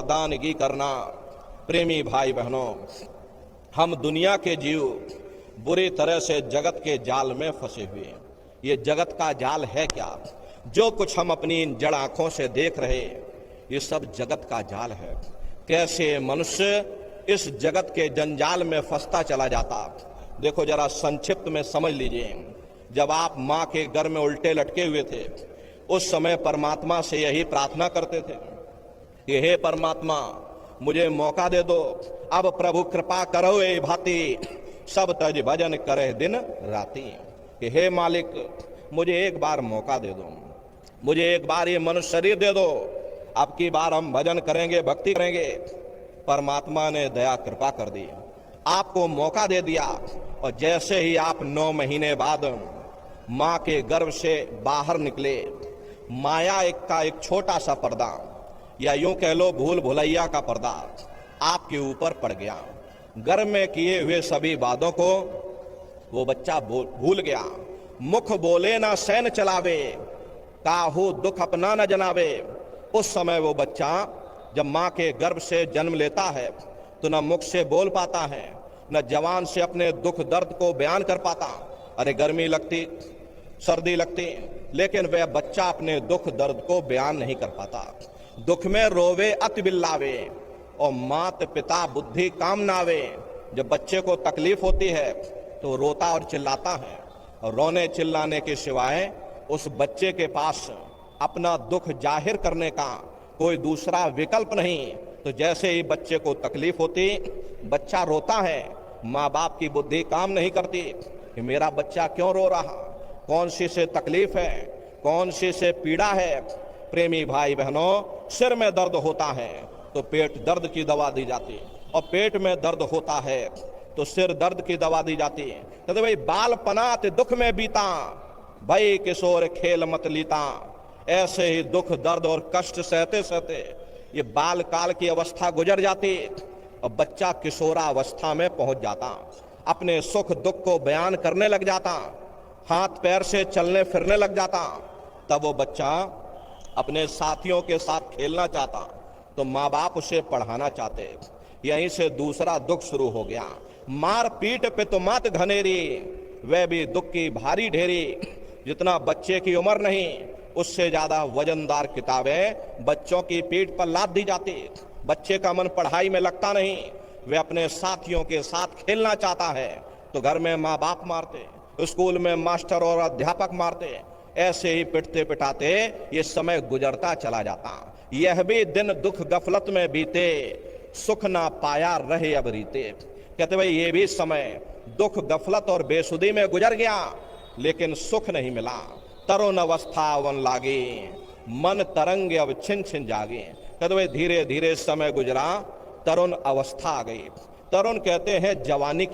दानगी करना। प्रेमी भाई बहनों, हम दुनिया के जीव बुरी तरह से जगत के जाल में फंसे हुए हैं। ये जगत का जाल है क्या? जो कुछ हम अपनी इन जड़ आंखों से देख रहे, ये सब जगत का जाल है। कैसे मनुष्य इस जगत के जंजाल में फंसता चला जाता। देखो जरा संक्षिप्त में समझ लीजिए। जब आप माँ के गर्भ में उल्टे लटके हुए थे, उस समय परमात्मा से यही प्रार्थना करते थे कि हे परमात्मा, मुझे मौका दे दो। अब प्रभु कृपा करो ए भांति, सब तज भजन करे दिन राती। कि हे मालिक, मुझे एक बार मौका दे दो, मुझे एक बार ये मनुष्य शरीर दे दो। अब की बार हम भजन करेंगे, भक्ति करेंगे। परमात्मा ने दया कृपा कर दी, आपको मौका दे दिया। और जैसे ही आप 9 महीने बाद माँ के गर्भ से बाहर निकले, माया का एक छोटा सा पर्दा, या यूं कह लो भूल भुलैया का पर्दा आपके ऊपर पड़ गया। गर्भ में किए हुए सभी वादों को वो बच्चा भूल गया। मुख बोले ना सैन चलावे, काहू दुख अपना न जनावे। उस समय वो बच्चा जब माँ के गर्भ से जन्म लेता है तो न मुख से बोल पाता है, न जवान से अपने दुख दर्द को बयान कर पाता। अरे गर्मी लगती, सर्दी लगती, लेकिन वह बच्चा अपने दुख दर्द को बयान नहीं कर पाता। दुख में रोवे अति बिल्लावे, और मात पिता बुद्धि काम नावे। जब बच्चे को तकलीफ होती है तो रोता और चिल्लाता है, और रोने चिल्लाने के सिवाय उस बच्चे के पास अपना दुख जाहिर करने का कोई दूसरा विकल्प नहीं। तो जैसे ही बच्चे को तकलीफ होती, बच्चा रोता है, माँ बाप की बुद्धि काम नहीं करती कि मेरा बच्चा क्यों रो रहा, कौन सी से तकलीफ है, कौन सी से पीड़ा है। प्रेमी भाई बहनों, सिर में दर्द होता है तो पेट दर्द की दवा दी जाती, और पेट में दर्द होता है तो सिर दर्द की दवा दी जाती है। कहते भाई बाल पनात दुख में बीता, भाई किशोर खेल मत लीता। ऐसे ही दुख दर्द और कष्ट सहते सहते ये बाल काल की अवस्था गुजर जाती, और बच्चा किशोरावस्था में पहुंच जाता, अपने सुख दुख को बयान करने लग जाता, हाथ पैर से चलने फिरने लग जाता। तब वो बच्चा अपने साथियों के साथ खेलना चाहता, तो माँ बाप उसे पढ़ाना चाहते। यहीं से दूसरा दुख शुरू हो गया। मार पीट पे तो मात घनेरी, वह भी दुख की भारी ढेरी। जितना बच्चे की उम्र नहीं, उससे ज्यादा वजनदार किताबें बच्चों की पीठ पर लाद दी जाती। बच्चे का मन पढ़ाई में लगता नहीं, वह अपने साथियों के साथ खेलना चाहता है, तो घर में माँ बाप मारते, स्कूल में मास्टर और अध्यापक मारते। ऐसे ही पिटते पिटाते ये समय गुजरता चला जाता। यह भी दिन दुख गफलत में बीते, सुख ना पाया रहे अब रीते। कहते भाई ये भी समय दुख गफलत और बेसुधी में गुजर गया, लेकिन सुख नहीं मिला। तरुण अवस्था वन लागे, मन तरंग अब छिन छिन जागे। कहते भाई धीरे धीरे समय गुजरा, तरुण अवस्था आ गई। तरुण कहते हैं जवानी